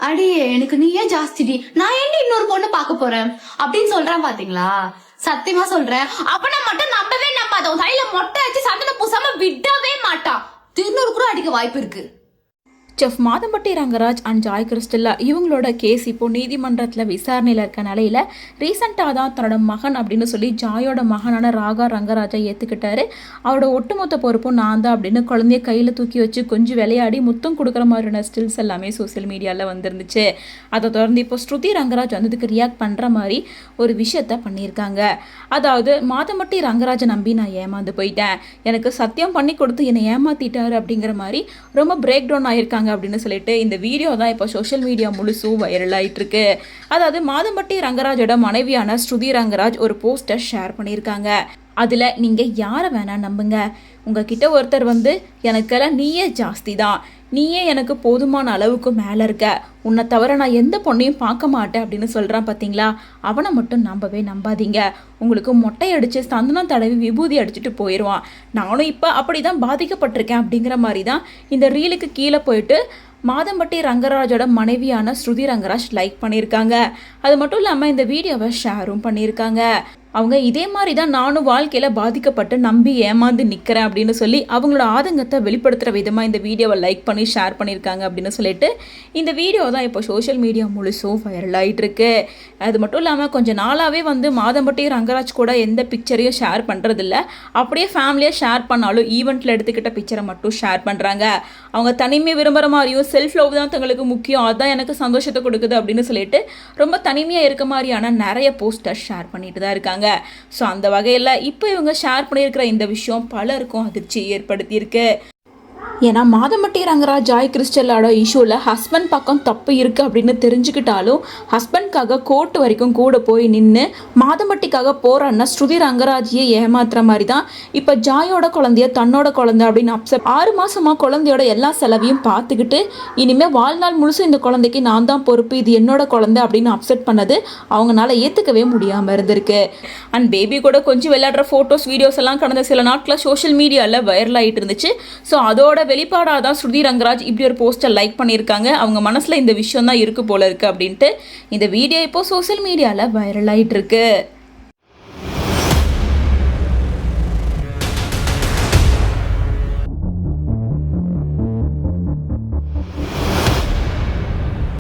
அடியே எனக்கு நீயே ஜாஸ்திடி, நான் என்ன இன்னொரு பொண்ணு பார்க்க போறேன் அப்படின்னு சொல்றேன் பாத்தீங்களா? சத்தியமா சொல்றேன், அவனை மட்டும் நம்பவே நம்பாத. உன் தலையில மொட்டை வச்சு சந்தனம் பூசாம விடவே மாட்டான். திருநூறு கூட அடிக்க வாய்ப்பு இருக்கு. செஃப் மாதம்பட்டி ரங்கராஜ் அண்ட் ஜாய் கிறிஸ்டல்லா இவங்களோட கேஸ் இப்போ நீதிமன்றத்தில் விசாரணையில் இருக்க நிலையில் ரீசெண்டாக தான் தன்னோட மகன் அப்படின்னு சொல்லி ஜாயோட மகனான ராகா ரங்கராஜை ஏற்றுக்கிட்டாரு. அவரோட ஒட்டுமொத்த பொறுப்பும் நான் தான் அப்படின்னு குழந்தைய கையில் தூக்கி வச்சு கொஞ்சம் விளையாடி முத்தம் கொடுக்குற மாதிரியான ஸ்டில்ஸ் எல்லாமே சோசியல் மீடியாவில் வந்துருந்துச்சு. அதை தொடர்ந்து இப்போ ஸ்ருதி ரங்கராஜ் வந்ததுக்கு ரியாக்ட் பண்ணுற மாதிரி ஒரு விஷயத்த பண்ணியிருக்காங்க. அதாவது மாதம்பட்டி ரங்கராஜை நம்பி நான் ஏமாந்து போயிட்டேன், எனக்கு சத்தியம் பண்ணி கொடுத்து என்னை ஏமாத்திட்டாரு அப்படிங்கிற மாதிரி ரொம்ப பிரேக் டவுன் ஆயிருக்காங்க அப்படின்னு சொல்லிட்டு இந்த வீடியோ தான் இப்போ சோஷியல் மீடியா முழுசும் வைரல் ஆயிட்டு இருக்கு. அதாவது மாதம்பட்டி ரங்கராஜோட மனைவியான ஸ்ருதி ரங்கராஜ் ஒரு போஸ்டர் ஷேர் பண்ணியிருக்காங்க. அதில் நீங்கள் யாரை வேணால் நம்புங்க, உங்ககிட்ட ஒருத்தர் எனக்கெல்லாம் நீயே ஜாஸ்தி தான், நீயே எனக்கு போதுமான அளவுக்கு மேலே இருக்க, உன்னை தவிர நான் எந்த பொண்ணையும் பார்க்க மாட்டேன் அப்படின்னு சொல்கிறான் பார்த்தீங்களா, அவனை மட்டும் நம்பவே நம்பாதீங்க. உங்களுக்கு மொட்டை அடித்து சந்தனம் தடவி விபூதி அடிச்சுட்டு போயிடுவான். நானும் இப்போ அப்படி தான் பாதிக்கப்பட்டிருக்கேன் அப்படிங்கிற மாதிரி தான் இந்த ரீலுக்கு கீழே போயிட்டு மாதம்பட்டி ரங்கராஜோட மனைவியான ஸ்ருதி ரங்கராஜ் லைக் பண்ணியிருக்காங்க. அது மட்டும் இல்லாமல் இந்த வீடியோவை ஷேரும் பண்ணியிருக்காங்க. அவங்க இதே மாதிரி தான் நானும் வாழ்க்கையில் பாதிக்கப்பட்டு நம்பி ஏமாந்து நிற்கிறேன் அப்படின்னு சொல்லி அவங்களோட ஆதங்கத்தை வெளிப்படுத்துகிற விதமாக இந்த வீடியோவை லைக் பண்ணி ஷேர் பண்ணியிருக்காங்க அப்படின்னு சொல்லிட்டு இந்த வீடியோ தான் இப்போ சோஷியல் மீடியா முழுசும் வைரல் ஆகிட்டுருக்கு. அது மட்டும் இல்லாமல் கொஞ்சம் நாளாகவே மாதம்பட்டி ரங்கராஜ் கூட எந்த பிக்சரையும் ஷேர் பண்ணுறதில்ல, அப்படியே ஃபேமிலியாக ஷேர் பண்ணாலும் ஈவெண்ட்டில் எடுத்துக்கிட்ட பிக்சரை மட்டும் ஷேர் பண்ணுறாங்க. அவங்க தனிமை விரும்புகிற மாதிரியும் செல்ஃப் லவ் தான் தங்களுக்கு முக்கியம், அதுதான் எனக்கு சந்தோஷத்தை கொடுக்குது அப்படின்னு சொல்லிட்டு ரொம்ப தனிமையாக இருக்க மாதிரியான நிறைய போஸ்டர் ஷேர் பண்ணிட்டு தான் இருக்காங்க. ஸோ அந்த வகையில் இப்போ இவங்க ஷேர் பண்ணியிருக்கிற இந்த விஷயம் பலருக்கும் அதிர்ச்சி ஏற்படுத்தியிருக்கு. ஏன்னா மாதம்பட்டி ரங்கராஜ் ஜாய் கிறிஸ்டலோட இஷ்யூவில் ஹஸ்பண்ட் பக்கம் தப்பு இருக்குது அப்படின்னு தெரிஞ்சுக்கிட்டாலும் ஹஸ்பண்ட்காக கோர்ட் வரைக்கும் கூட போய் நின்று மாதம்பட்டிக்காக போராடின ஸ்ருதி ரங்கராஜையே ஏமாத்துற மாதிரி தான் இப்போ ஜாயோட குழந்தைய தன்னோட குழந்தை அப்படின்னு அப்செட் 6 மாதமாக குழந்தையோட எல்லா செலவையும் பார்த்துக்கிட்டு இனிமேல் வாழ்நாள் முழுசும் இந்த குழந்தைக்கு நான் தான் பொறுப்பு, இது என்னோட குழந்தை அப்படின்னு அப்செட் பண்ணது அவங்களால ஏற்றுக்கவே முடியாமல் இருந்திருக்கு. அண்ட் பேபி கூட கொஞ்சம் விளையாடுற ஃபோட்டோஸ் வீடியோஸ் எல்லாம் கடந்த சில நாட்களில் சோஷியல் மீடியாவில் வைரல் ஆகிட்டு இருந்துச்சு. ஸோ அதோட வெளிப்பாடாக தான் ஸ்ருதி ரங்கராஜ் இப்படி ஒரு போஸ்டர் லைக் பண்ணியிருக்காங்க. அவங்க மனசில் இந்த விஷயம் தான் இருக்கு போல இருக்கு அப்படின்ட்டு இந்த வீடியோ இப்போ சோஷியல் மீடியாவில் வைரல் ஆகிட்டு இருக்கு.